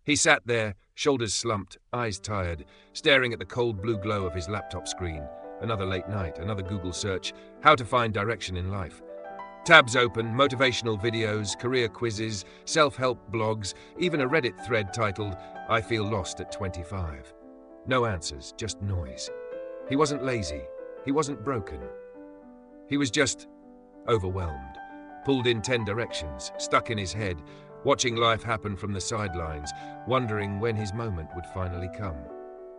He sat there, shoulders slumped, eyes tired, staring at the cold blue glow of his laptop screen. Another late night, another Google search, how to find direction in life. Tabs open, motivational videos, career quizzes, self-help blogs, even a Reddit thread titled, "I Feel Lost at 25." No answers, just noise. He wasn't lazy. He wasn't broken. He was just overwhelmed, pulled in 10 directions, stuck in his head, watching life happen from the sidelines, wondering when his moment would finally come.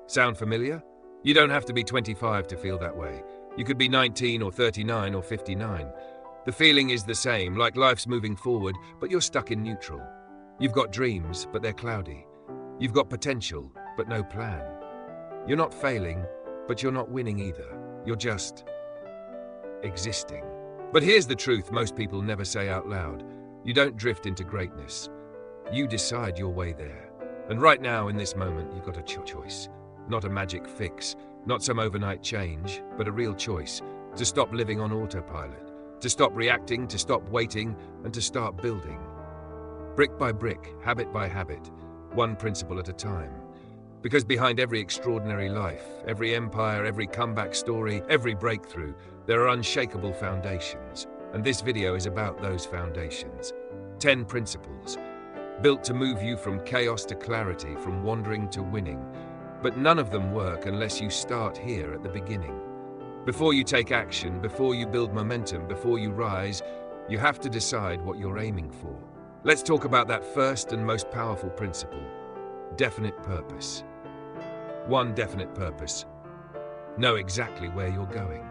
Sound familiar? You don't have to be 25 to feel that way. You could be 19 or 39 or 59. The feeling is the same, like life's moving forward, but you're stuck in neutral. You've got dreams, but they're cloudy. You've got potential, but no plan. You're not failing, but you're not winning either. You're just existing. But here's the truth most people never say out loud. You don't drift into greatness. You decide your way there. And right now, in this moment, you've got a choice. Not a magic fix, not some overnight change, but a real choice. To stop living on autopilot. To stop reacting, to stop waiting, and to start building. Brick by brick, habit by habit, one principle at a time. Because behind every extraordinary life, every empire, every comeback story, every breakthrough, there are unshakable foundations. And this video is about those foundations. 10 principles, built to move you from chaos to clarity, from wandering to winning. But none of them work unless you start here at the beginning. Before you take action, before you build momentum, before you rise, you have to decide what you're aiming for. Let's talk about that first and most powerful principle, definite purpose. One definite purpose. Know exactly where you're going.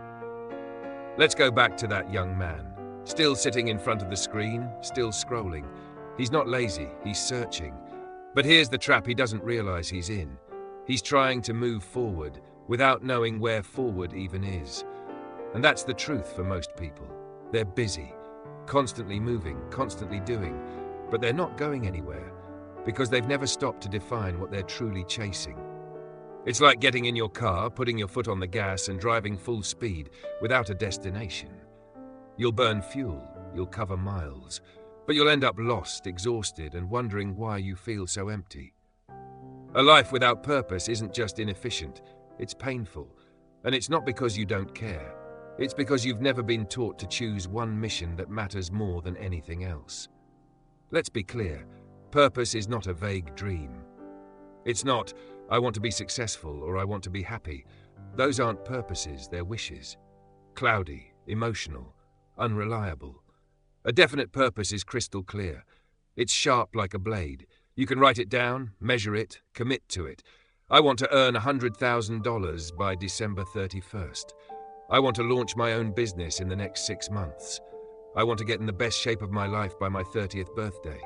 Let's go back to that young man, still sitting in front of the screen, still scrolling. He's not lazy, he's searching. But here's the trap he doesn't realize he's in. He's trying to move forward without knowing where forward even is. And that's the truth for most people. They're busy, constantly moving, constantly doing, but they're not going anywhere because they've never stopped to define what they're truly chasing. It's like getting in your car, putting your foot on the gas and driving full speed without a destination. You'll burn fuel, you'll cover miles, but you'll end up lost, exhausted, and wondering why you feel so empty. A life without purpose isn't just inefficient, it's painful. And it's not because you don't care. It's because you've never been taught to choose one mission that matters more than anything else. Let's be clear, purpose is not a vague dream. It's not, I want to be successful or I want to be happy. Those aren't purposes, they're wishes. Cloudy, emotional, unreliable. A definite purpose is crystal clear. It's sharp like a blade. You can write it down, measure it, commit to it. I want to earn $100,000 by December 31st. I want to launch my own business in the next 6 months. I want to get in the best shape of my life by my 30th birthday.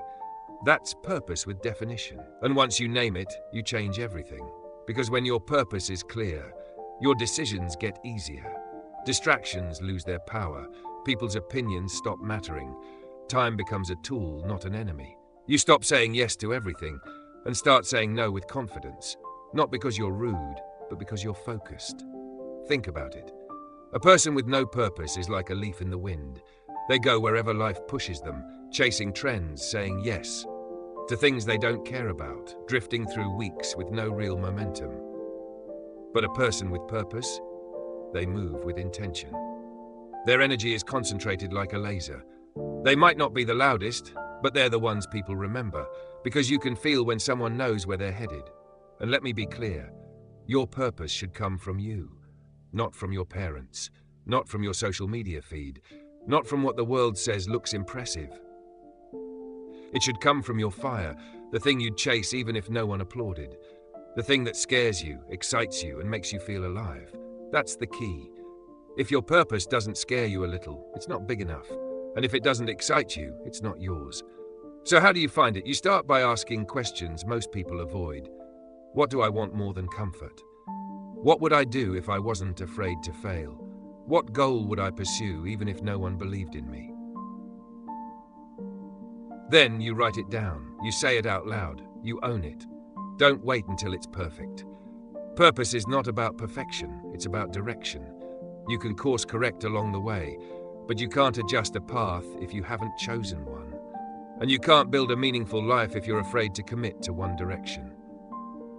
That's purpose with definition. And once you name it, you change everything. Because when your purpose is clear, your decisions get easier. Distractions lose their power. People's opinions stop mattering. Time becomes a tool, not an enemy. You stop saying yes to everything and start saying no with confidence. Not because you're rude, but because you're focused. Think about it. A person with no purpose is like a leaf in the wind. They go wherever life pushes them, chasing trends, saying yes to things they don't care about, drifting through weeks with no real momentum. But a person with purpose, they move with intention. Their energy is concentrated like a laser. They might not be the loudest, but they're the ones people remember, because you can feel when someone knows where they're headed. And let me be clear, your purpose should come from you, not from your parents, not from your social media feed, not from what the world says looks impressive. It should come from your fire, the thing you'd chase even if no one applauded, the thing that scares you, excites you, and makes you feel alive. That's the key. If your purpose doesn't scare you a little, it's not big enough. And if it doesn't excite you, it's not yours. So how do you find it? You start by asking questions most people avoid. What do I want more than comfort? What would I do if I wasn't afraid to fail? What goal would I pursue even if no one believed in me? Then you write it down, you say it out loud, you own it. Don't wait until it's perfect. Purpose is not about perfection, it's about direction. You can course correct along the way, but you can't adjust a path if you haven't chosen one. And you can't build a meaningful life if you're afraid to commit to one direction.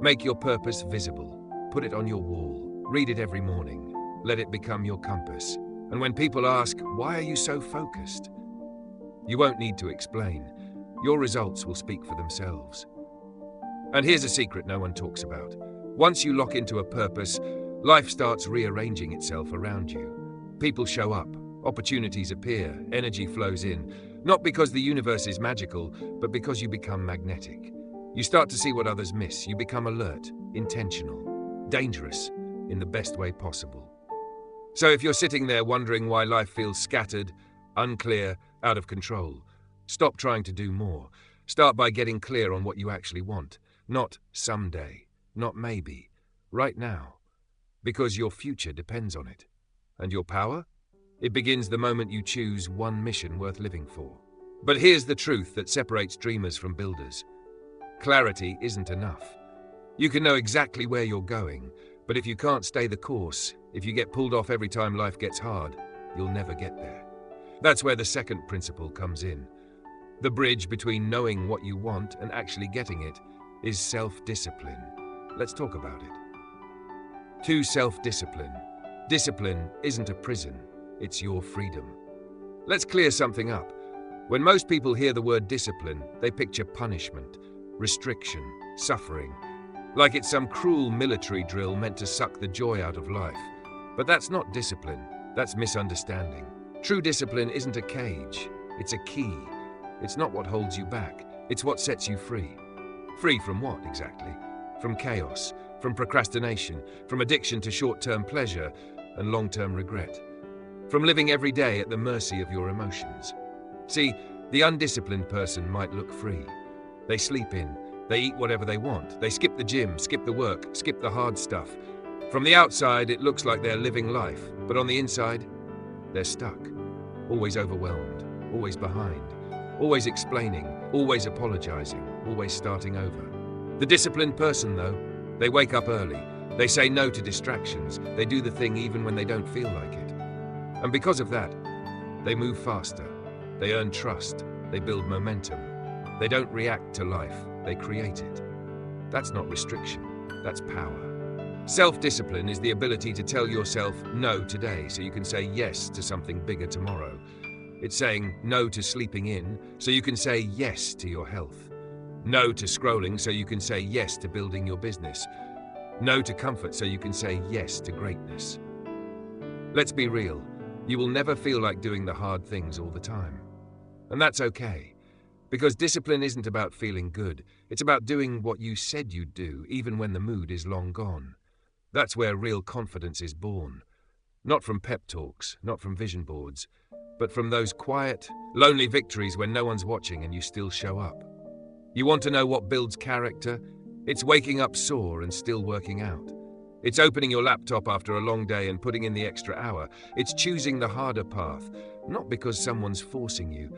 Make your purpose visible. Put it on your wall. Read it every morning. Let it become your compass. And when people ask, "Why are you so focused?" you won't need to explain. Your results will speak for themselves. And here's a secret no one talks about. Once you lock into a purpose, life starts rearranging itself around you. People show up, opportunities appear, energy flows in, not because the universe is magical, but because you become magnetic. You start to see what others miss. You become alert, intentional, dangerous, in the best way possible. So if you're sitting there wondering why life feels scattered, unclear, out of control, stop trying to do more. Start by getting clear on what you actually want. Not someday, not maybe, right now. Because your future depends on it. And your power? It begins the moment you choose one mission worth living for. But here's the truth that separates dreamers from builders. Clarity isn't enough. You can know exactly where you're going, but if you can't stay the course, if you get pulled off every time life gets hard, you'll never get there. That's where the second principle comes in. The bridge between knowing what you want and actually getting it is self-discipline. Let's talk about it. To self-discipline. Discipline isn't a prison, it's your freedom. Let's clear something up. When most people hear the word discipline, they picture punishment, restriction, suffering, like it's some cruel military drill meant to suck the joy out of life. But that's not discipline, that's misunderstanding. True discipline isn't a cage, it's a key. It's not what holds you back, it's what sets you free. Free from what, exactly? From chaos, from procrastination, from addiction to short-term pleasure and long-term regret. From living every day at the mercy of your emotions. See, the undisciplined person might look free. They sleep in, they eat whatever they want, they skip the gym, skip the work, skip the hard stuff. From the outside, it looks like they're living life, but on the inside, they're stuck. Always overwhelmed, always behind, always explaining, always apologizing, always starting over. The disciplined person, though, they wake up early, they say no to distractions, they do the thing even when they don't feel like it. And because of that, they move faster, they earn trust, they build momentum. They don't react to life, they create it. That's not restriction, that's power. Self-discipline is the ability to tell yourself no today so you can say yes to something bigger tomorrow. It's saying no to sleeping in so you can say yes to your health. No to scrolling so you can say yes to building your business. No to comfort so you can say yes to greatness. Let's be real, you will never feel like doing the hard things all the time. And that's okay. Because discipline isn't about feeling good, it's about doing what you said you'd do, even when the mood is long gone. That's where real confidence is born. Not from pep talks, not from vision boards, but from those quiet, lonely victories when no one's watching and you still show up. You want to know what builds character? It's waking up sore and still working out. It's opening your laptop after a long day and putting in the extra hour. It's choosing the harder path, not because someone's forcing you,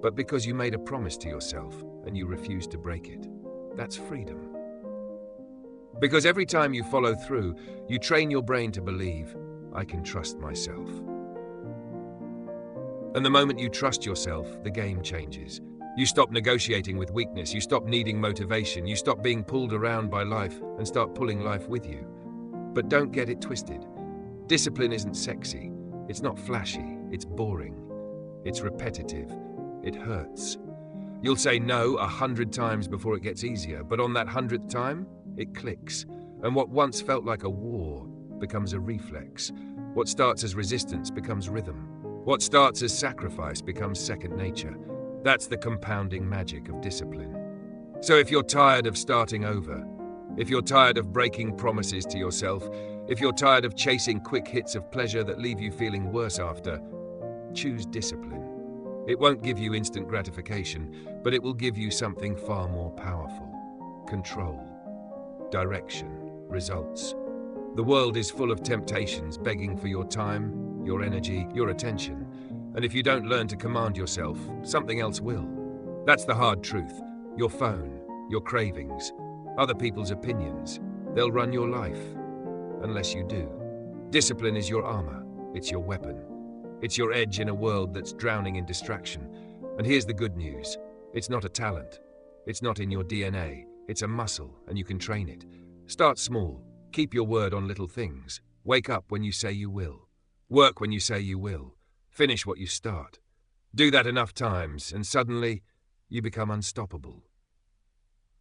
but because you made a promise to yourself and you refused to break it. That's freedom. Because every time you follow through, you train your brain to believe, I can trust myself. And the moment you trust yourself, the game changes. You stop negotiating with weakness, you stop needing motivation, you stop being pulled around by life and start pulling life with you. But don't get it twisted. Discipline isn't sexy, it's not flashy, it's boring, it's repetitive. It hurts. You'll say no 100 times before it gets easier, but on that 100th time, it clicks. And what once felt like a war becomes a reflex. What starts as resistance becomes rhythm. What starts as sacrifice becomes second nature. That's the compounding magic of discipline. So if you're tired of starting over, if you're tired of breaking promises to yourself, if you're tired of chasing quick hits of pleasure that leave you feeling worse after, choose discipline. It won't give you instant gratification, but it will give you something far more powerful. Control, direction, results. The world is full of temptations begging for your time, your energy, your attention. And if you don't learn to command yourself, something else will. That's the hard truth. Your phone, your cravings, other people's opinions, they'll run your life. Unless you do. Discipline is your armor. It's your weapon. It's your edge in a world that's drowning in distraction. And here's the good news. It's not a talent. It's not in your DNA. It's a muscle, and you can train it. Start small. Keep your word on little things. Wake up when you say you will. Work when you say you will. Finish what you start. Do that enough times, and suddenly, you become unstoppable.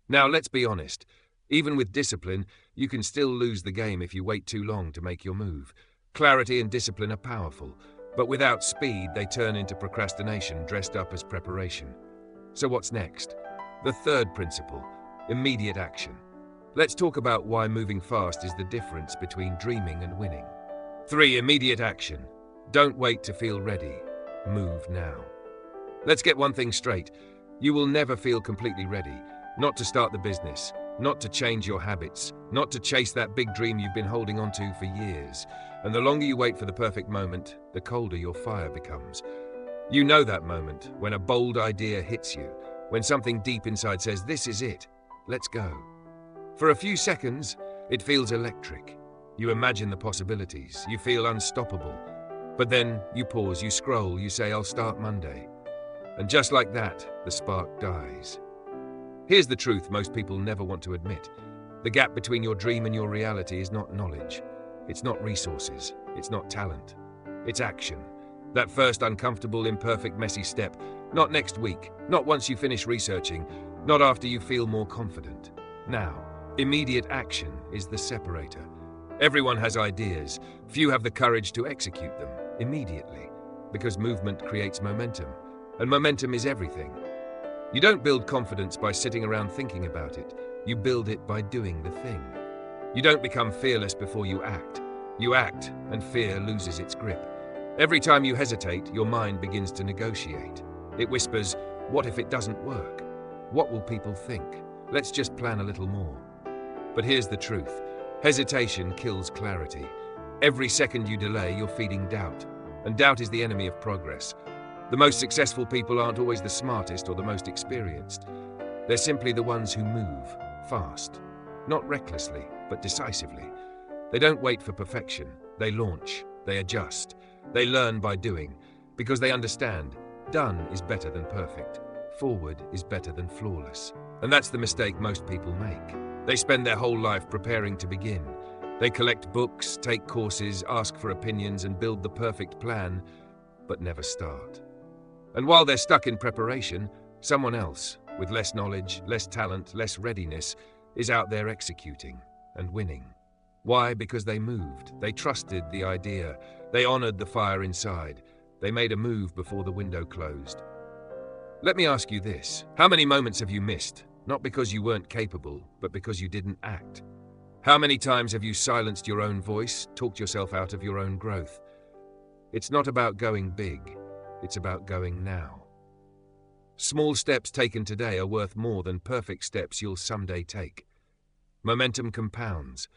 Now, let's be honest. Even with discipline, you can still lose the game if you wait too long to make your move. Clarity and discipline are powerful, but without speed, they turn into procrastination dressed up as preparation. So what's next? The third principle, immediate action. Let's talk about why moving fast is the difference between dreaming and winning. 3. Immediate action. Don't wait to feel ready. Move now. Let's get one thing straight. You will never feel completely ready. Not to start the business, not to change your habits, not to chase that big dream you've been holding on to for years. And the longer you wait for the perfect moment, the colder your fire becomes. You know that moment, when a bold idea hits you, when something deep inside says, "This is it, let's go." For a few seconds, it feels electric. You imagine the possibilities, you feel unstoppable. But then you pause, you scroll, you say, "I'll start Monday." And just like that, the spark dies. Here's the truth most people never want to admit. The gap between your dream and your reality is not knowledge. It's not resources. It's not talent. It's action. That first uncomfortable, imperfect, messy step. Not next week. Not once you finish researching. Not after you feel more confident. Now, immediate action is the separator. Everyone has ideas. Few have the courage to execute them immediately, because movement creates momentum, and momentum is everything. You don't build confidence by sitting around thinking about it. You build it by doing the thing. You don't become fearless before you act. You act, and fear loses its grip. Every time you hesitate, your mind begins to negotiate. It whispers, "What if it doesn't work? What will people think? Let's just plan a little more." But here's the truth. Hesitation kills clarity. Every second you delay, you're feeding doubt. And doubt is the enemy of progress. The most successful people aren't always the smartest or the most experienced. They're simply the ones who move fast. Not recklessly, but decisively. They don't wait for perfection. They launch. They adjust. They learn by doing, because they understand done is better than perfect. Forward is better than flawless. And that's the mistake most people make. They spend their whole life preparing to begin. They collect books, take courses, ask for opinions, and build the perfect plan, but never start. And while they're stuck in preparation, someone else, with less knowledge, less talent, less readiness, is out there executing and winning. Why? Because they moved. They trusted the idea. They honored the fire inside. They made a move before the window closed. Let me ask you this. How many moments have you missed? Not because you weren't capable, but because you didn't act. How many times have you silenced your own voice, talked yourself out of your own growth? It's not about going big. It's about going now. Small steps taken today are worth more than perfect steps you'll someday take. Momentum compounds.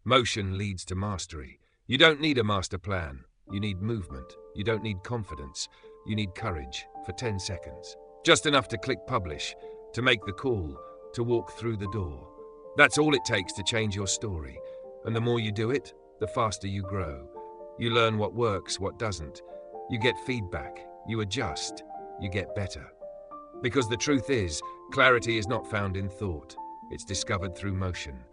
Motion leads to mastery. You don't need a master plan. You need movement. You don't need confidence. You need courage for 10 seconds. Just enough to click publish, to make the call, to walk through the door. That's all it takes to change your story. And the more you do it, the faster you grow. You learn what works, what doesn't. You get feedback. You adjust. You get better. Because the truth is, clarity is not found in thought. It's discovered through motion.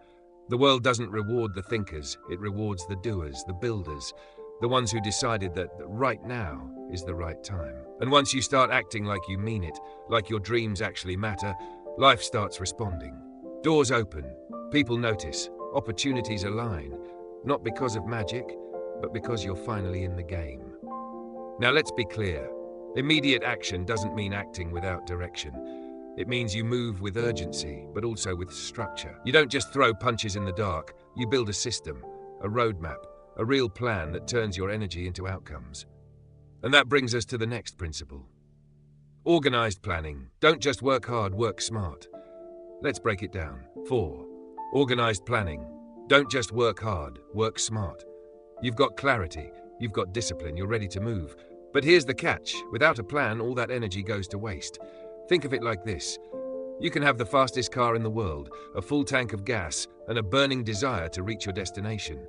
The world doesn't reward the thinkers. It rewards the doers, the builders, the ones who decided that right now is the right time. And once you start acting like you mean it, like your dreams actually matter, life starts responding. Doors open, people notice, opportunities align, not because of magic, but because you're finally in the game. Now let's be clear. Immediate action doesn't mean acting without direction. It means you move with urgency, but also with structure. You don't just throw punches in the dark. You build a system, a roadmap, a real plan that turns your energy into outcomes. And that brings us to the next principle. Organized planning. Don't just work hard, work smart. Let's break it down. 4. Organized planning. Don't just work hard, work smart. You've got clarity, you've got discipline, you're ready to move. But here's the catch. Without a plan, all that energy goes to waste. Think of it like this. You can have the fastest car in the world, a full tank of gas, and a burning desire to reach your destination.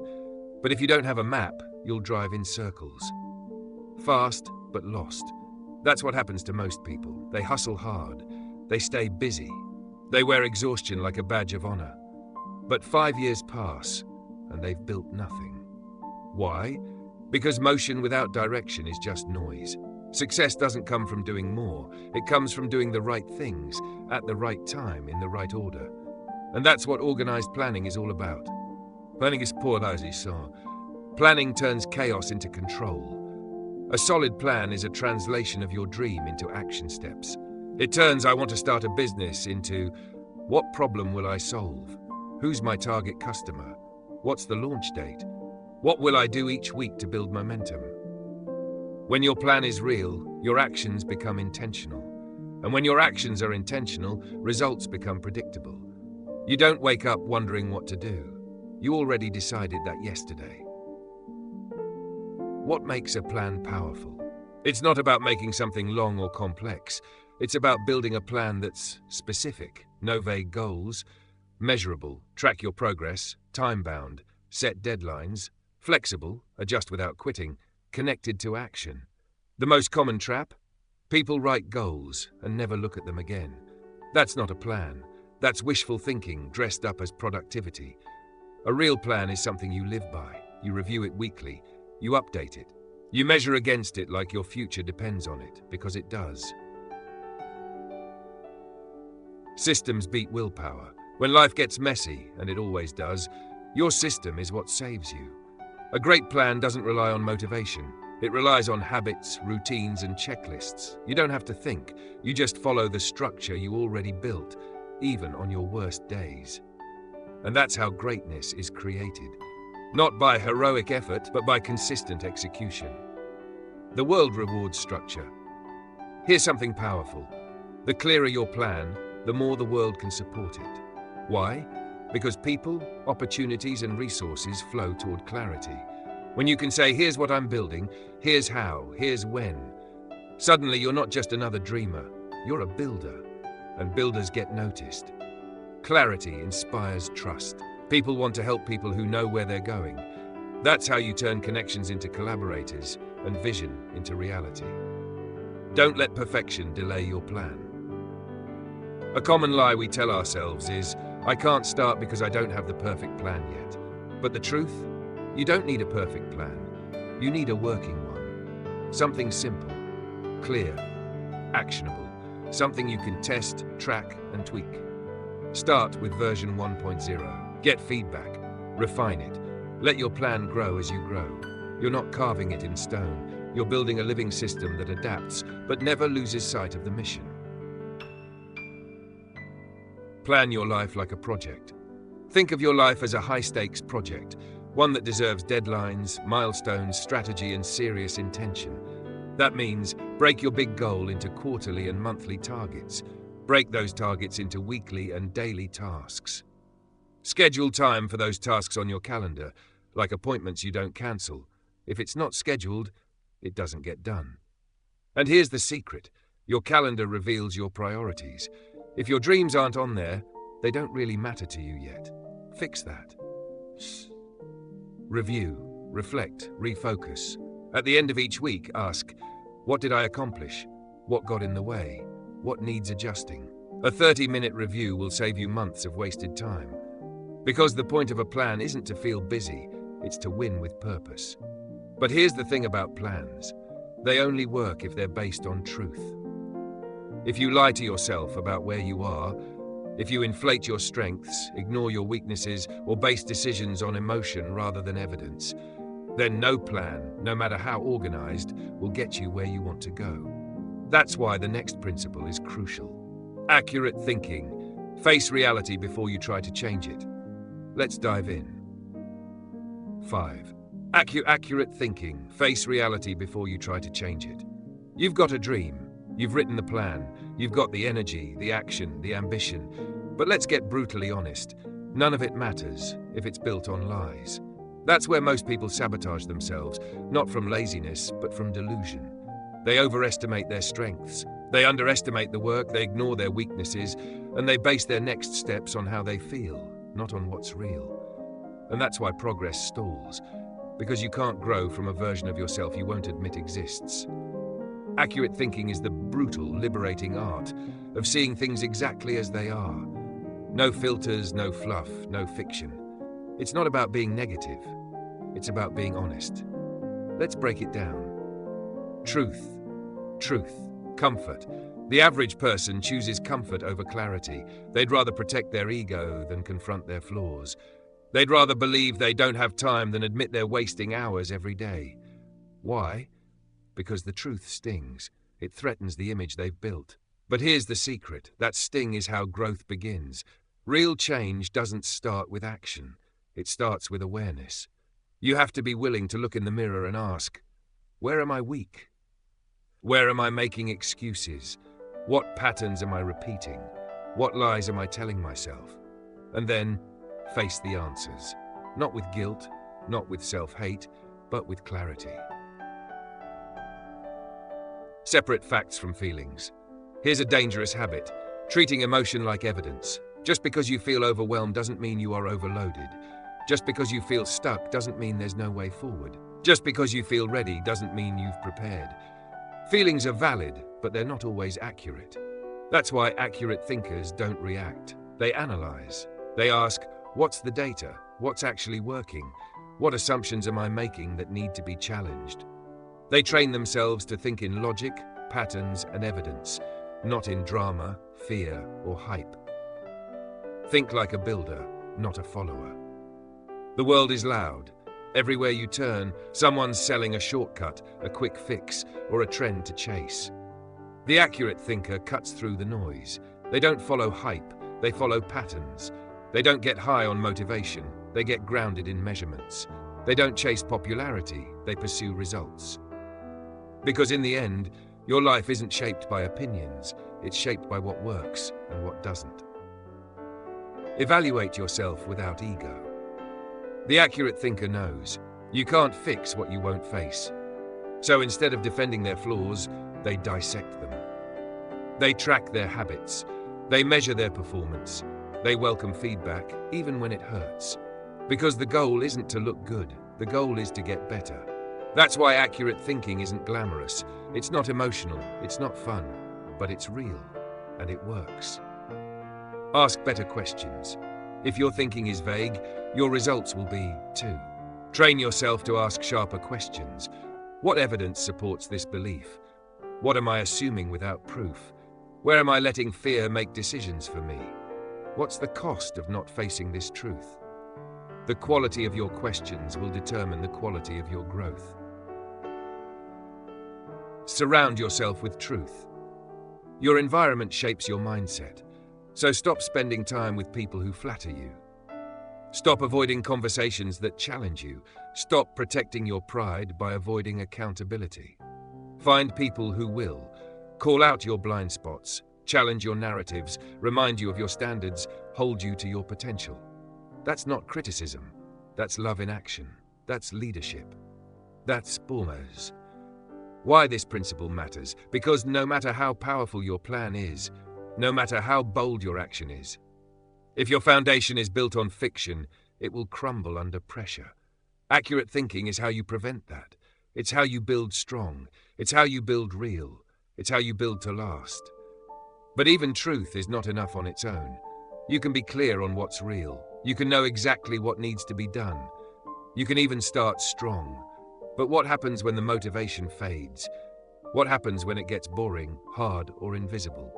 But if you don't have a map, you'll drive in circles. Fast, but lost. That's what happens to most people. They hustle hard. They stay busy. They wear exhaustion like a badge of honor. But 5 years pass, and they've built nothing. Why? Because motion without direction is just noise. Success doesn't come from doing more. It comes from doing the right things, at the right time, in the right order. And that's what organized planning is all about. Planning is pour là, as you saw. Planning turns chaos into control. A solid plan is a translation of your dream into action steps. It turns "I want to start a business" into "what problem will I solve? Who's my target customer? What's the launch date? What will I do each week to build momentum?" When your plan is real, your actions become intentional. And when your actions are intentional, results become predictable. You don't wake up wondering what to do. You already decided that yesterday. What makes a plan powerful? It's not about making something long or complex. It's about building a plan that's specific, no vague goals, measurable, track your progress, time-bound, set deadlines, flexible, adjust without quitting, connected to action. The most common trap? People write goals and never look at them again. That's not a plan. That's wishful thinking dressed up as productivity. A real plan is something you live by. You review it weekly. You update it. You measure against it like your future depends on it, because it does. Systems beat willpower. When life gets messy, and it always does, your system is what saves you. A great plan doesn't rely on motivation. It relies on habits, routines, and checklists. You don't have to think. You just follow the structure you already built, even on your worst days. And that's how greatness is created. Not by heroic effort, but by consistent execution. The world rewards structure. Here's something powerful. The clearer your plan, the more the world can support it. Why? Because people, opportunities, and resources flow toward clarity. When you can say, "Here's what I'm building, here's how, here's when," suddenly you're not just another dreamer, you're a builder. And builders get noticed. Clarity inspires trust. People want to help people who know where they're going. That's how you turn connections into collaborators and vision into reality. Don't let perfection delay your plan. A common lie we tell ourselves is, "I can't start because I don't have the perfect plan yet." But the truth? You don't need a perfect plan. You need a working one. Something simple, clear, actionable. Something you can test, track, and tweak. Start with version 1.0. Get feedback. Refine it. Let your plan grow as you grow. You're not carving it in stone. You're building a living system that adapts, but never loses sight of the mission. Plan your life like a project. Think of your life as a high-stakes project, one that deserves deadlines, milestones, strategy, and serious intention. That means break your big goal into quarterly and monthly targets. Break those targets into weekly and daily tasks. Schedule time for those tasks on your calendar, like appointments you don't cancel. If it's not scheduled, it doesn't get done. And here's the secret. Your calendar reveals your priorities. If your dreams aren't on there, they don't really matter to you yet. Fix that. Review, reflect, refocus. At the end of each week, ask, what did I accomplish? What got in the way? What needs adjusting? A 30-minute review will save you months of wasted time. Because the point of a plan isn't to feel busy, it's to win with purpose. But here's the thing about plans. They only work if they're based on truth. If you lie to yourself about where you are, if you inflate your strengths, ignore your weaknesses, or base decisions on emotion rather than evidence, then no plan, no matter how organized, will get you where you want to go. That's why the next principle is crucial. Accurate thinking. Face reality before you try to change it. Let's dive in. 5. Accurate thinking. Face reality before you try to change it. You've got a dream. You've written the plan. You've got the energy, the action, the ambition. But let's get brutally honest. None of it matters if it's built on lies. That's where most people sabotage themselves, not from laziness, but from delusion. They overestimate their strengths. They underestimate the work, they ignore their weaknesses, and they base their next steps on how they feel, not on what's real. And that's why progress stalls, because you can't grow from a version of yourself you won't admit exists. Accurate thinking is the brutal, liberating art of seeing things exactly as they are. No filters, no fluff, no fiction. It's not about being negative. It's about being honest. Let's break it down. Truth, comfort. The average person chooses comfort over clarity. They'd rather protect their ego than confront their flaws. They'd rather believe they don't have time than admit they're wasting hours every day. Why? Because the truth stings. It threatens the image they've built. But here's the secret. That sting is how growth begins. Real change doesn't start with action. It starts with awareness. You have to be willing to look in the mirror and ask, where am I weak? Where am I making excuses? What patterns am I repeating? What lies am I telling myself? And then face the answers. Not with guilt, not with self-hate, but with clarity. Separate facts from feelings. Here's a dangerous habit, treating emotion like evidence. Just because you feel overwhelmed doesn't mean you are overloaded. Just because you feel stuck doesn't mean there's no way forward. Just because you feel ready doesn't mean you've prepared. Feelings are valid, but they're not always accurate. That's why accurate thinkers don't react. They analyze. They ask, what's the data? What's actually working? What assumptions am I making that need to be challenged? They train themselves to think in logic, patterns, and evidence, not in drama, fear, or hype. Think like a builder, not a follower. The world is loud. Everywhere you turn, someone's selling a shortcut, a quick fix, or a trend to chase. The accurate thinker cuts through the noise. They don't follow hype, they follow patterns. They don't get high on motivation, they get grounded in measurements. They don't chase popularity, they pursue results. Because in the end, your life isn't shaped by opinions, it's shaped by what works and what doesn't. Evaluate yourself without ego. The accurate thinker knows you can't fix what you won't face. So instead of defending their flaws, they dissect them. They track their habits. They measure their performance. They welcome feedback, even when it hurts. Because the goal isn't to look good. The goal is to get better. That's why accurate thinking isn't glamorous. It's not emotional. It's not fun. But it's real. And it works. Ask better questions. If your thinking is vague, your results will be too. Train yourself to ask sharper questions. What evidence supports this belief? What am I assuming without proof? Where am I letting fear make decisions for me? What's the cost of not facing this truth? The quality of your questions will determine the quality of your growth. Surround yourself with truth. Your environment shapes your mindset. So stop spending time with people who flatter you. Stop avoiding conversations that challenge you. Stop protecting your pride by avoiding accountability. Find people who will. Call out your blind spots, challenge your narratives, remind you of your standards, hold you to your potential. That's not criticism. That's love in action. That's leadership. That's boomers. Why this principle matters? Because no matter how powerful your plan is, no matter how bold your action is, if your foundation is built on fiction, it will crumble under pressure. Accurate thinking is how you prevent that. It's how you build strong. It's how you build real. It's how you build to last. But even truth is not enough on its own. You can be clear on what's real. You can know exactly what needs to be done. You can even start strong. But what happens when the motivation fades? What happens when it gets boring, hard, or invisible?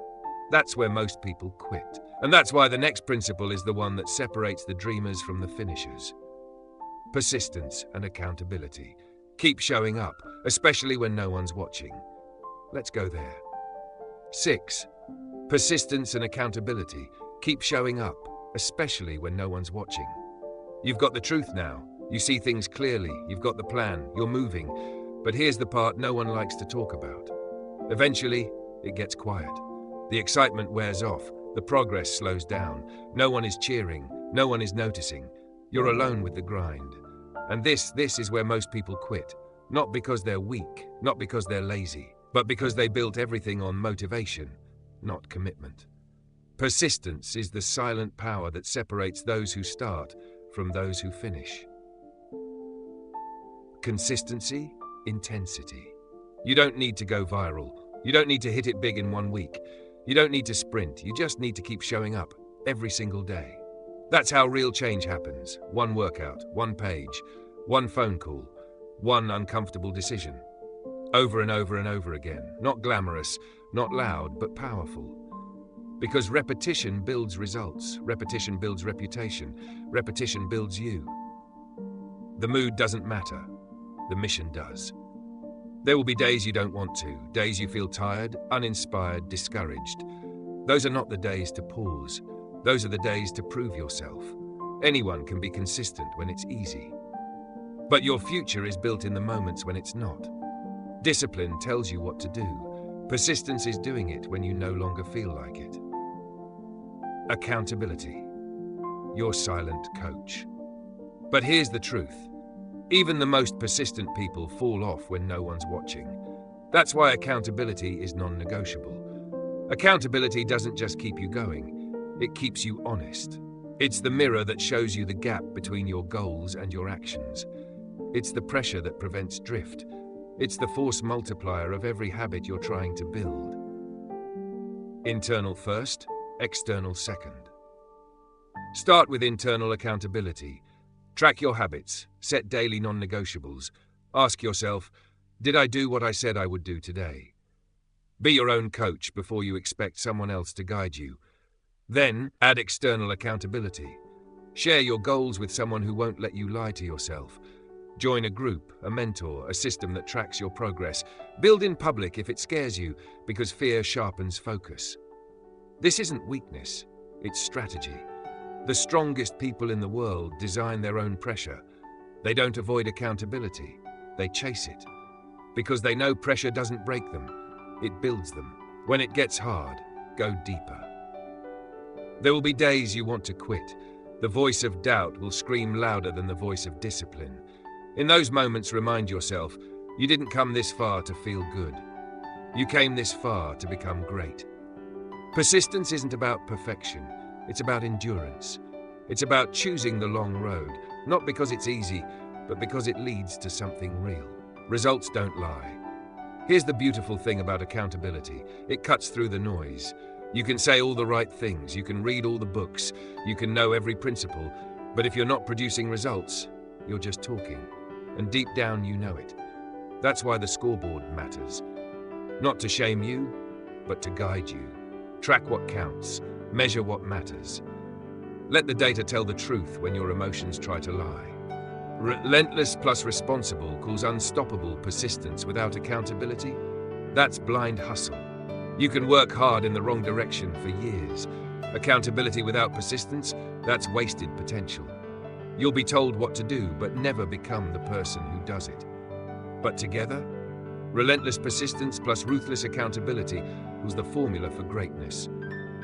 That's where most people quit. And that's why the next principle is the one that separates the dreamers from the finishers. Persistence and accountability. Keep showing up, especially when no one's watching. Let's go there. 6. Persistence and accountability. Keep showing up, especially when no one's watching. You've got the truth now. You see things clearly. You've got the plan. You're moving. But here's the part no one likes to talk about. Eventually, it gets quiet. The excitement wears off. The progress slows down. No one is cheering. No one is noticing. You're alone with the grind. And this is where most people quit. Not because they're weak, not because they're lazy, but because they built everything on motivation, not commitment. Persistence is the silent power that separates those who start from those who finish. Consistency, intensity. You don't need to go viral. You don't need to hit it big in 1 week. You don't need to sprint. You just need to keep showing up every single day. That's how real change happens. One workout, one page, one phone call, one uncomfortable decision. Over and over and over again. Not glamorous, not loud, but powerful. Because repetition builds results. Repetition builds reputation. Repetition builds you. The mood doesn't matter. The mission does. There will be days you don't want to, days you feel tired, uninspired, discouraged. Those are not the days to pause. Those are the days to prove yourself. Anyone can be consistent when it's easy. But your future is built in the moments when it's not. Discipline tells you what to do. Persistence is doing it when you no longer feel like it. Accountability. Your silent coach. But here's the truth. Even the most persistent people fall off when no one's watching. That's why accountability is non-negotiable. Accountability doesn't just keep you going, it keeps you honest. It's the mirror that shows you the gap between your goals and your actions. It's the pressure that prevents drift. It's the force multiplier of every habit you're trying to build. Internal first, external second. Start with internal accountability. Track your habits, set daily non-negotiables. Ask yourself, did I do what I said I would do today? Be your own coach before you expect someone else to guide you. Then, add external accountability. Share your goals with someone who won't let you lie to yourself. Join a group, a mentor, a system that tracks your progress. Build in public if it scares you, because fear sharpens focus. This isn't weakness, it's strategy. The strongest people in the world design their own pressure. They don't avoid accountability, they chase it. Because they know pressure doesn't break them, it builds them. When it gets hard, go deeper. There will be days you want to quit. The voice of doubt will scream louder than the voice of discipline. In those moments, remind yourself, you didn't come this far to feel good. You came this far to become great. Persistence isn't about perfection. It's about endurance. It's about choosing the long road, not because it's easy, but because it leads to something real. Results don't lie. Here's the beautiful thing about accountability. It cuts through the noise. You can say all the right things, you can read all the books, you can know every principle, but if you're not producing results, you're just talking. And deep down you know it. That's why the scoreboard matters. Not to shame you, but to guide you. Track what counts. Measure what matters. Let the data tell the truth when your emotions try to lie. Relentless plus responsible equals unstoppable persistence without accountability. That's blind hustle. You can work hard in the wrong direction for years. Accountability without persistence, that's wasted potential. You'll be told what to do, but never become the person who does it. But together, relentless persistence plus ruthless accountability was the formula for greatness.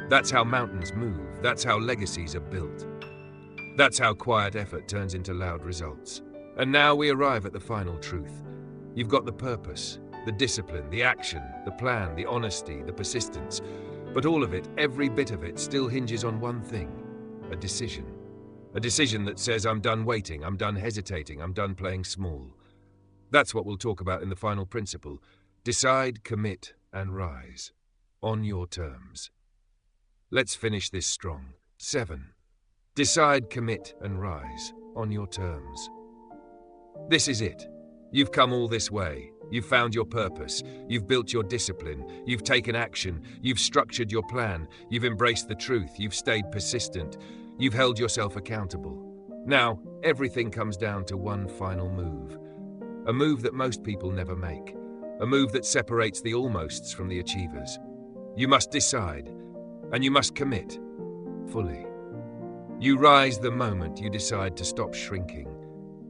That's how mountains move. That's how legacies are built. That's how quiet effort turns into loud results. And now we arrive at the final truth. You've got the purpose, the discipline, the action, the plan, the honesty, the persistence. But all of it, every bit of it, still hinges on one thing: a decision. A decision that says, I'm done waiting, I'm done hesitating, I'm done playing small. That's what we'll talk about in the final principle. Decide, commit, and rise. On your terms. Let's finish this strong. 7. Decide, commit, and rise. On your terms. This is it. You've come all this way. You've found your purpose. You've built your discipline. You've taken action. You've structured your plan. You've embraced the truth. You've stayed persistent. You've held yourself accountable. Now, everything comes down to one final move. A move that most people never make. A move that separates the almosts from the achievers. You must decide, and you must commit fully. You rise the moment you decide to stop shrinking.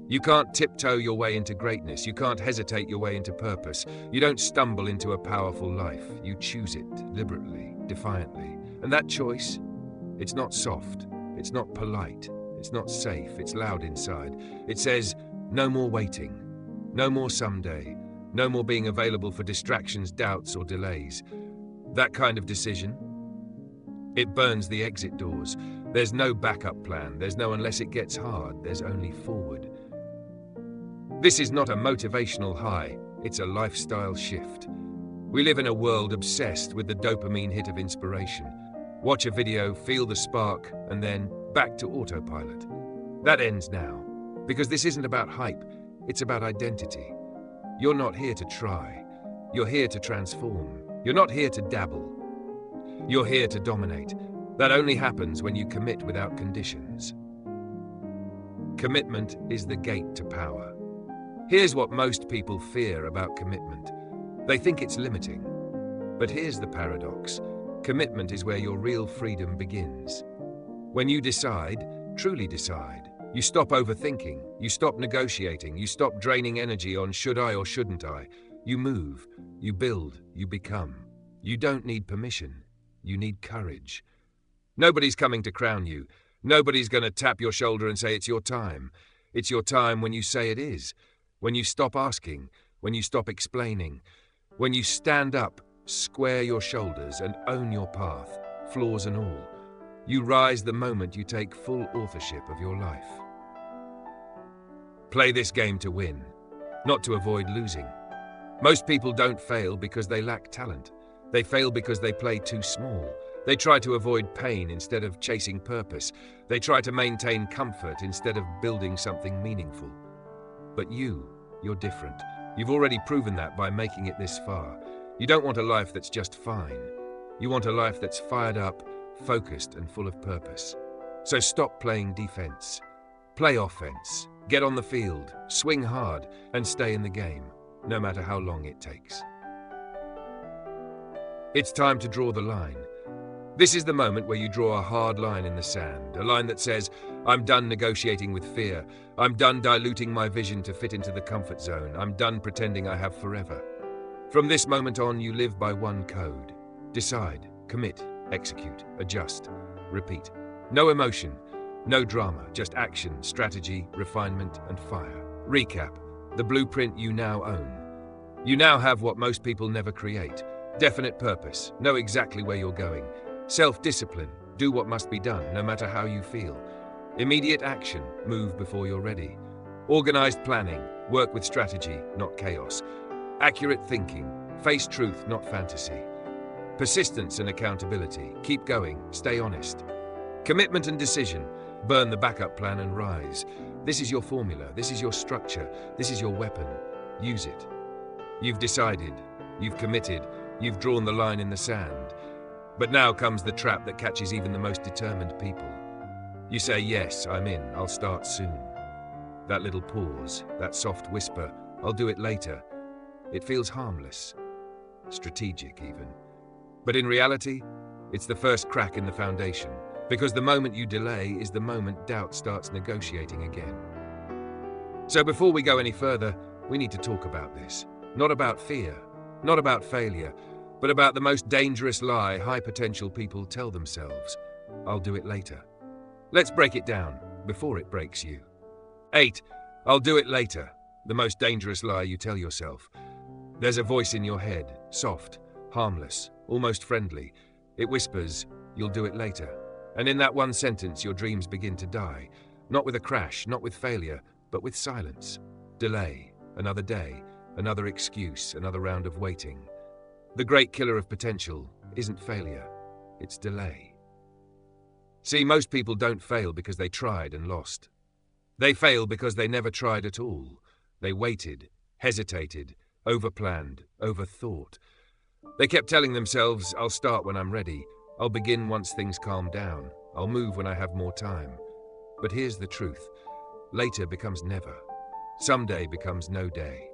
You can't tiptoe your way into greatness. You can't hesitate your way into purpose. You don't stumble into a powerful life. You choose it deliberately, defiantly. And that choice, it's not soft. It's not polite. It's not safe. It's loud inside. It says, no more waiting. No more someday. No more being available for distractions, doubts, or delays. That kind of decision, it burns the exit doors. There's no backup plan. There's no unless it gets hard. There's only forward. This is not a motivational high. it's a lifestyle shift. We live in a world obsessed with the dopamine hit of inspiration. Watch a video, feel the spark, and then back to autopilot. That ends now, because this isn't about hype, it's about identity. You're not here to try. You're here to transform. You're not here to dabble. You're here to dominate. That only happens when you commit without conditions. Commitment is the gate to power. Here's what most people fear about commitment. They think it's limiting. But here's the paradox. Commitment is where your real freedom begins. When you decide, truly decide, you stop overthinking, you stop negotiating, you stop draining energy on should I or shouldn't I. You move, you build, you become. You don't need permission. You need courage. Nobody's coming to crown you. Nobody's going to tap your shoulder and say it's your time. It's your time when you say it is. When you stop asking, when you stop explaining, when you stand up, square your shoulders and own your path, flaws and all. You rise the moment you take full authorship of your life. Play this game to win, not to avoid losing. Most people don't fail because they lack talent. They fail because they play too small. They try to avoid pain instead of chasing purpose. They try to maintain comfort instead of building something meaningful. But you're different. You've already proven that by making it this far. You don't want a life that's just fine. You want a life that's fired up, focused, and full of purpose. So stop playing defense. Play offense. Get on the field, swing hard, and stay in the game, no matter how long it takes. It's time to draw the line. This is the moment where you draw a hard line in the sand, a line that says, I'm done negotiating with fear. I'm done diluting my vision to fit into the comfort zone. I'm done pretending I have forever. From this moment on, you live by one code. Decide, commit, execute, adjust, repeat. No emotion, no drama, just action, strategy, refinement, and fire. Recap, the blueprint you now own. You now have what most people never create. Definite purpose, know exactly where you're going. Self-discipline, do what must be done, no matter how you feel. Immediate action, move before you're ready. Organized planning, work with strategy, not chaos. Accurate thinking, face truth, not fantasy. Persistence and accountability, keep going, stay honest. Commitment and decision, burn the backup plan and rise. This is your formula, this is your structure, this is your weapon. Use it. You've decided, you've committed, you've drawn the line in the sand. But now comes the trap that catches even the most determined people. You say, yes, I'm in, I'll start soon. That little pause, that soft whisper, I'll do it later. It feels harmless, strategic even. But in reality, it's the first crack in the foundation, because the moment you delay is the moment doubt starts negotiating again. So before we go any further, we need to talk about this. Not about fear, not about failure, but about the most dangerous lie high-potential people tell themselves. I'll do it later. Let's break it down before it breaks you. 8. I'll do it later. The most dangerous lie you tell yourself. There's a voice in your head, soft, harmless, almost friendly. It whispers, you'll do it later. And in that one sentence, your dreams begin to die. Not with a crash, not with failure, but with silence. Delay, another day, another excuse, another round of waiting. The great killer of potential isn't failure, it's delay. See, most people don't fail because they tried and lost. They fail because they never tried at all. They waited, hesitated, overplanned, overthought. They kept telling themselves, I'll start when I'm ready. I'll begin once things calm down. I'll move when I have more time. But here's the truth. Later becomes never. Someday becomes no day.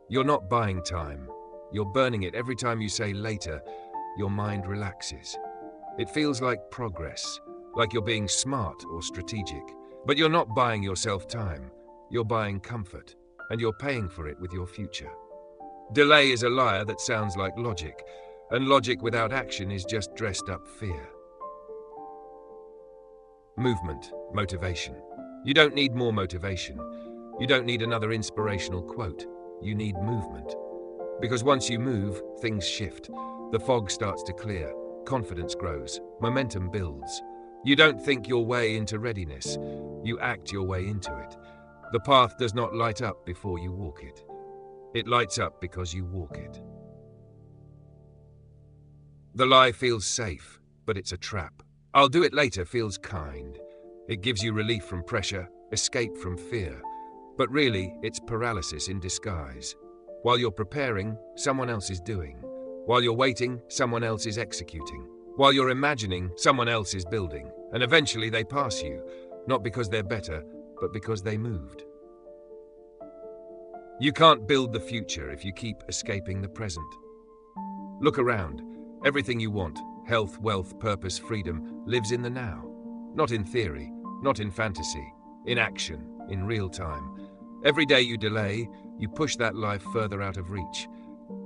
You're not buying time. You're burning it. Every time you say later, your mind relaxes. It feels like progress, like you're being smart or strategic. But you're not buying yourself time. You're buying comfort, and you're paying for it with your future. Delay is a liar that sounds like logic, and logic without action is just dressed up fear. Movement, motivation. You don't need more motivation. You don't need another inspirational quote. You need movement. Because once you move, things shift. The fog starts to clear. Confidence grows. Momentum builds. You don't think your way into readiness. You act your way into it. The path does not light up before you walk it. It lights up because you walk it. The lie feels safe, but it's a trap. I'll do it later feels kind. It gives you relief from pressure, escape from fear. But really, it's paralysis in disguise. While you're preparing, someone else is doing. While you're waiting, someone else is executing. While you're imagining, someone else is building. And eventually they pass you, not because they're better, but because they moved. You can't build the future if you keep escaping the present. Look around. Everything you want, health, wealth, purpose, freedom, lives in the now. Not in theory, not in fantasy, in action, in real time. Every day you delay, you push that life further out of reach.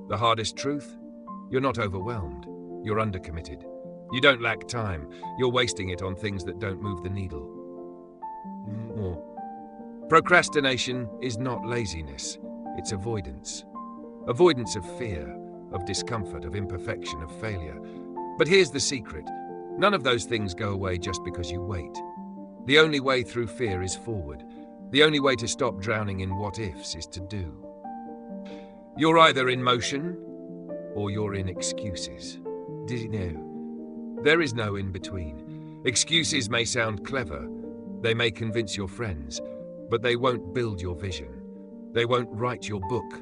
The hardest truth? You're not overwhelmed. You're undercommitted. You don't lack time. You're wasting it on things that don't move the needle. More. Procrastination is not laziness. It's avoidance. Avoidance of fear, of discomfort, of imperfection, of failure. But here's the secret. None of those things go away just because you wait. The only way through fear is forward. The only way to stop drowning in what-ifs is to do. You're either in motion or you're in excuses. Did you know? There is no in-between. Excuses may sound clever. They may convince your friends, but they won't build your vision. They won't write your book.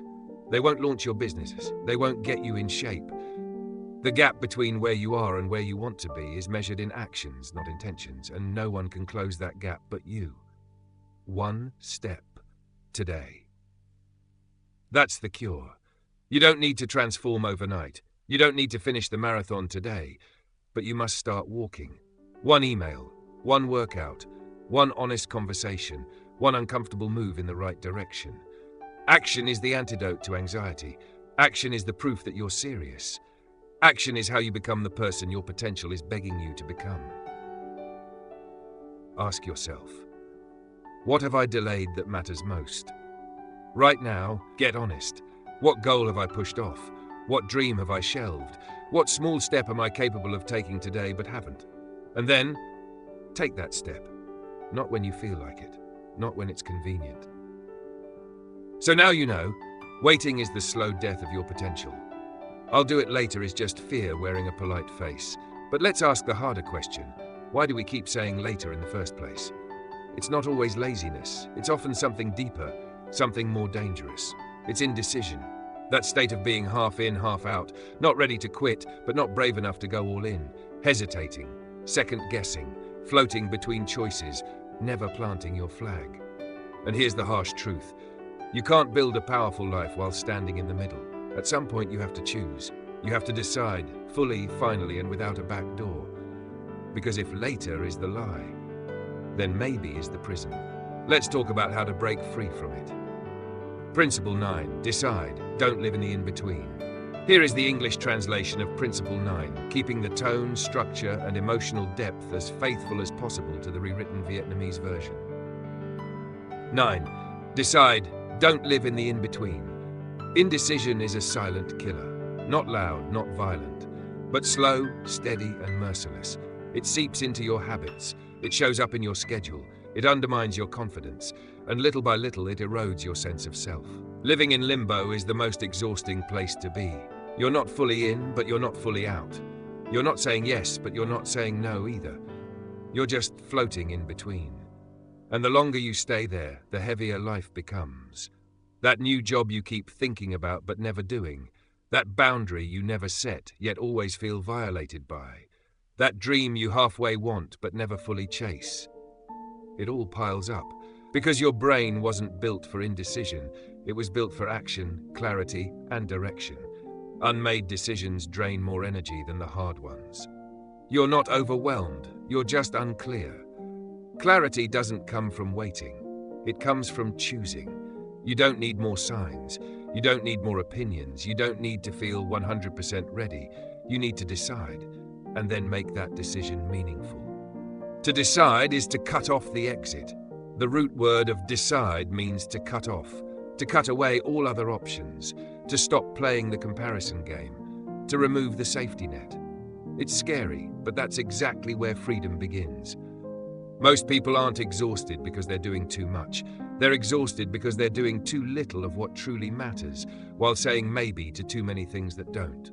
They won't launch your businesses. They won't get you in shape. The gap between where you are and where you want to be is measured in actions, not intentions, and no one can close that gap but you. One step today. That's the cure. You don't need to transform overnight. You don't need to finish the marathon today, but you must start walking. One email, one workout, one honest conversation, one uncomfortable move in the right direction. Action is the antidote to anxiety. Action is the proof that you're serious. Action is how you become the person your potential is begging you to become. Ask yourself, what have I delayed that matters most? Right now, get honest. What goal have I pushed off? What dream have I shelved? What small step am I capable of taking today but haven't? And then, take that step. Not when you feel like it. Not when it's convenient. So now you know, waiting is the slow death of your potential. I'll do it later is just fear wearing a polite face. But let's ask the harder question. Why do we keep saying later in the first place? It's not always laziness. It's often something deeper, something more dangerous. It's indecision. That state of being half in, half out, not ready to quit, but not brave enough to go all in, hesitating, second-guessing, floating between choices, never planting your flag. And here's the harsh truth. You can't build a powerful life while standing in the middle. At some point you have to choose. You have to decide, fully, finally, and without a back door. Because if later is the lie, then maybe is the prison. Let's talk about how to break free from it. Principle 9. Decide. Don't live in the in-between. Here is the English translation of Principle 9, keeping the tone, structure, and emotional depth as faithful as possible to the rewritten Vietnamese version. 9. Decide. Don't live in the in-between. Indecision is a silent killer. Not loud, not violent, but slow, steady, and merciless. It seeps into your habits. It shows up in your schedule. It undermines your confidence. And little by little, it erodes your sense of self. Living in limbo is the most exhausting place to be. You're not fully in, but you're not fully out. You're not saying yes, but you're not saying no either. You're just floating in between. And the longer you stay there, the heavier life becomes. That new job you keep thinking about but never doing. That boundary you never set, yet always feel violated by. That dream you halfway want but never fully chase. It all piles up. Because your brain wasn't built for indecision, it was built for action, clarity, and direction. Unmade decisions drain more energy than the hard ones. You're not overwhelmed, you're just unclear. Clarity doesn't come from waiting. It comes from choosing. You don't need more signs. You don't need more opinions. You don't need to feel 100% ready. You need to decide, and then make that decision meaningful. To decide is to cut off the exit. The root word of decide means to cut off, to cut away all other options, to stop playing the comparison game, to remove the safety net. It's scary, but that's exactly where freedom begins. Most people aren't exhausted because they're doing too much. They're exhausted because they're doing too little of what truly matters, while saying maybe to too many things that don't.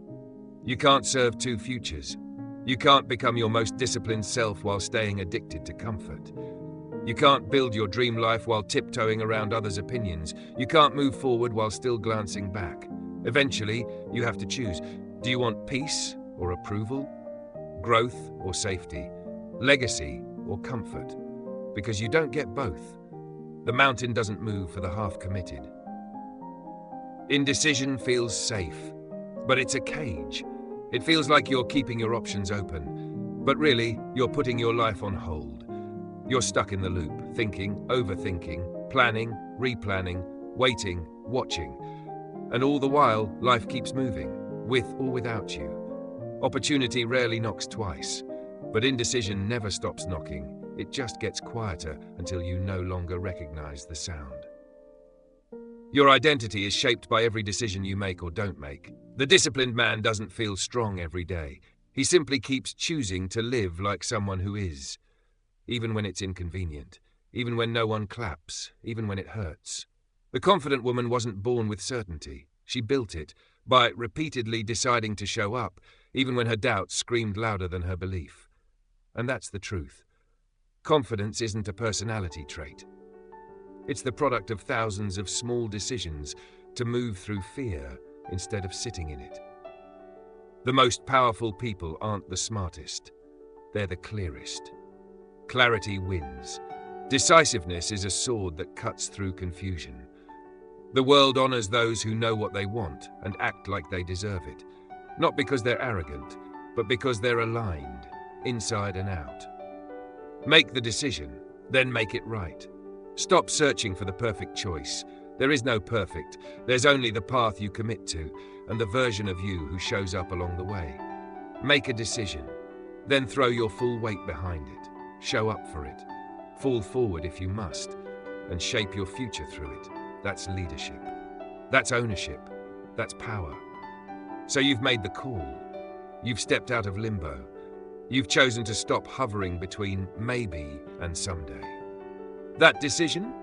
You can't serve two futures. You can't become your most disciplined self while staying addicted to comfort. You can't build your dream life while tiptoeing around others' opinions. You can't move forward while still glancing back. Eventually, you have to choose. Do you want peace or approval? Growth or safety? Legacy or comfort? Because you don't get both. The mountain doesn't move for the half-committed. Indecision feels safe, but it's a cage. It feels like you're keeping your options open, but really, you're putting your life on hold. You're stuck in the loop, thinking, overthinking, planning, replanning, waiting, watching. And all the while, life keeps moving, with or without you. Opportunity rarely knocks twice, but indecision never stops knocking. It just gets quieter until you no longer recognize the sound. Your identity is shaped by every decision you make or don't make. The disciplined man doesn't feel strong every day. He simply keeps choosing to live like someone who is. Even when it's inconvenient, even when no one claps, even when it hurts. The confident woman wasn't born with certainty. She built it by repeatedly deciding to show up, even when her doubts screamed louder than her belief. And that's the truth. Confidence isn't a personality trait. It's the product of thousands of small decisions to move through fear instead of sitting in it. The most powerful people aren't the smartest. They're the clearest. Clarity wins. Decisiveness is a sword that cuts through confusion. The world honors those who know what they want and act like they deserve it. Not because they're arrogant, but because they're aligned, inside and out. Make the decision, then make it right. Stop searching for the perfect choice. There is no perfect. There's only the path you commit to and the version of you who shows up along the way. Make a decision, then throw your full weight behind it. Show up for it. Fall forward if you must, and shape your future through it. That's leadership. That's ownership. That's power. So you've made the call. You've stepped out of limbo. You've chosen to stop hovering between maybe and someday. That decision?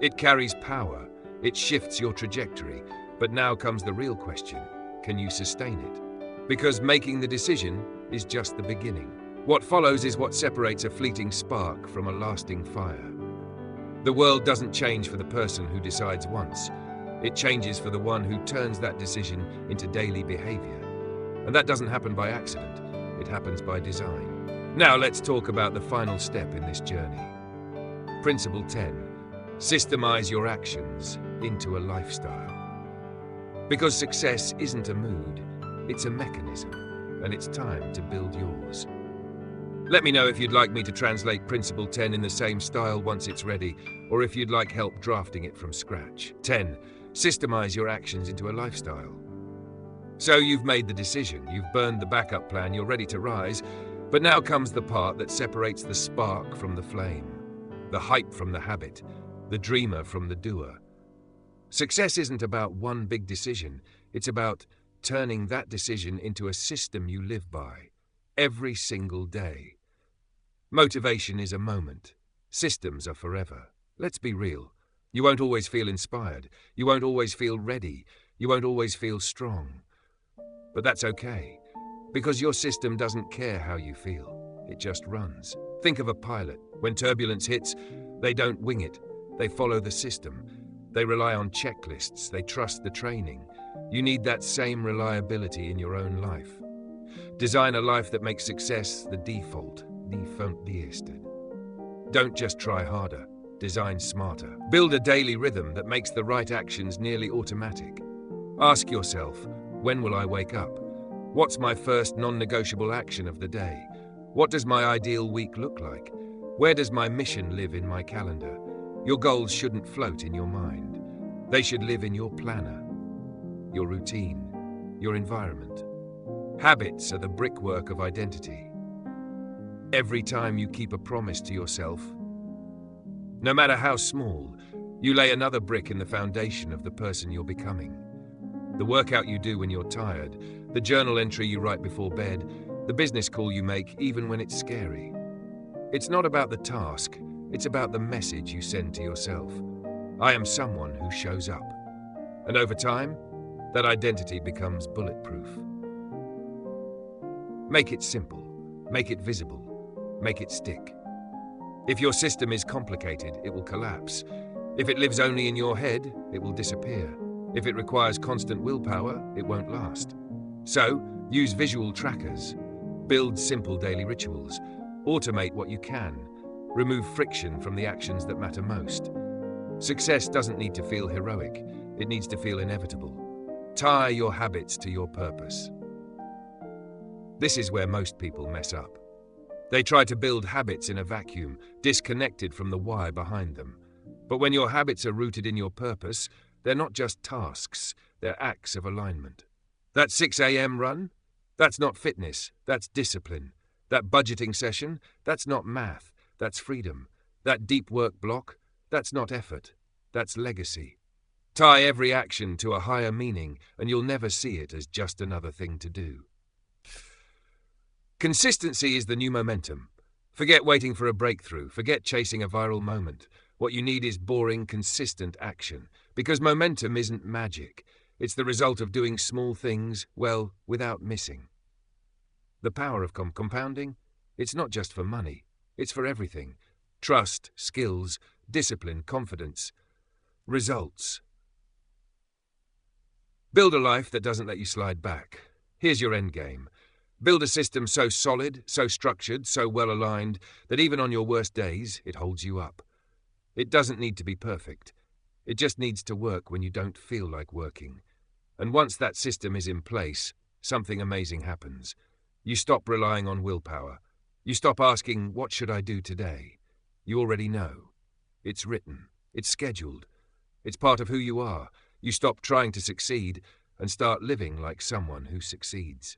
It carries power. It shifts your trajectory. But now comes the real question. Can you sustain it? Because making the decision is just the beginning. What follows is what separates a fleeting spark from a lasting fire. The world doesn't change for the person who decides once. It changes for the one who turns that decision into daily behavior. And that doesn't happen by accident. It happens by design. Now let's talk about the final step in this journey. Principle 10. Systemize your actions into a lifestyle. Because success isn't a mood, it's a mechanism, and it's time to build yours. Let me know if you'd like me to translate Principle 10 in the same style once it's ready, or if you'd like help drafting it from scratch. 10. Systemize your actions into a lifestyle. So you've made the decision, you've burned the backup plan, you're ready to rise, but now comes the part that separates the spark from the flame, the hype from the habit, the dreamer from the doer. Success isn't about one big decision, it's about turning that decision into a system you live by, every single day. Motivation is a moment. Systems are forever. Let's be real. You won't always feel inspired. You won't always feel ready. You won't always feel strong. But that's okay, because your system doesn't care how you feel. It just runs. Think of a pilot. When turbulence hits, they don't wing it. They follow the system. They rely on checklists. They trust the training. You need that same reliability in your own life. Design a life that makes success the default. Don't just try harder. Design smarter. Build a daily rhythm that makes the right actions nearly automatic. Ask yourself, when will I wake up? What's my first non-negotiable action of the day? What does my ideal week look like? Where does my mission live in my calendar? Your goals shouldn't float in your mind. They should live in your planner, your routine, your environment. Habits are the brickwork of identity. Every time you keep a promise to yourself, no matter how small, you lay another brick in the foundation of the person you're becoming. The workout you do when you're tired, the journal entry you write before bed, the business call you make even when it's scary. It's not about the task, it's about the message you send to yourself. I am someone who shows up. And over time, that identity becomes bulletproof. Make it simple, make it visible, make it stick. If your system is complicated, it will collapse. If it lives only in your head, it will disappear. If it requires constant willpower, it won't last. So, use visual trackers. Build simple daily rituals. Automate what you can. Remove friction from the actions that matter most. Success doesn't need to feel heroic. It needs to feel inevitable. Tie your habits to your purpose. This is where most people mess up. They try to build habits in a vacuum, disconnected from the why behind them. But when your habits are rooted in your purpose, they're not just tasks, they're acts of alignment. That 6 a.m. run? That's not fitness, that's discipline. That budgeting session? That's not math, that's freedom. That deep work block? That's not effort, that's legacy. Tie every action to a higher meaning, and you'll never see it as just another thing to do. Consistency is the new momentum. Forget waiting for a breakthrough, forget chasing a viral moment. What you need is boring, consistent action. Because momentum isn't magic. It's the result of doing small things, well, without missing. The power of compounding? It's not just for money. It's for everything. Trust, skills, discipline, confidence. Results. Build a life that doesn't let you slide back. Here's your end game. Build a system so solid, so structured, so well aligned, that even on your worst days, it holds you up. It doesn't need to be perfect. It just needs to work when you don't feel like working. And once that system is in place, something amazing happens. You stop relying on willpower. You stop asking, what should I do today? You already know. It's written. It's scheduled. It's part of who you are. You stop trying to succeed and start living like someone who succeeds.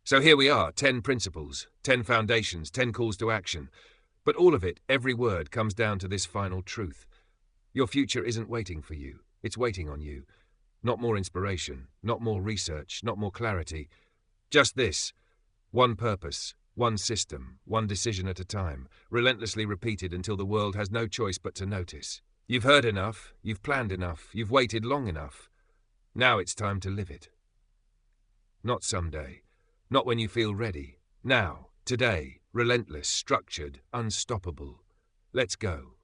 So here we are, 10 principles, 10 foundations, 10 calls to action. But all of it, every word, comes down to this final truth. Your future isn't waiting for you. It's waiting on you. Not more inspiration, not more research, not more clarity. Just this. One purpose, one system, one decision at a time, relentlessly repeated until the world has no choice but to notice. You've heard enough, you've planned enough, you've waited long enough. Now it's time to live it. Not someday. Not when you feel ready. Now, today, relentless, structured, unstoppable. Let's go.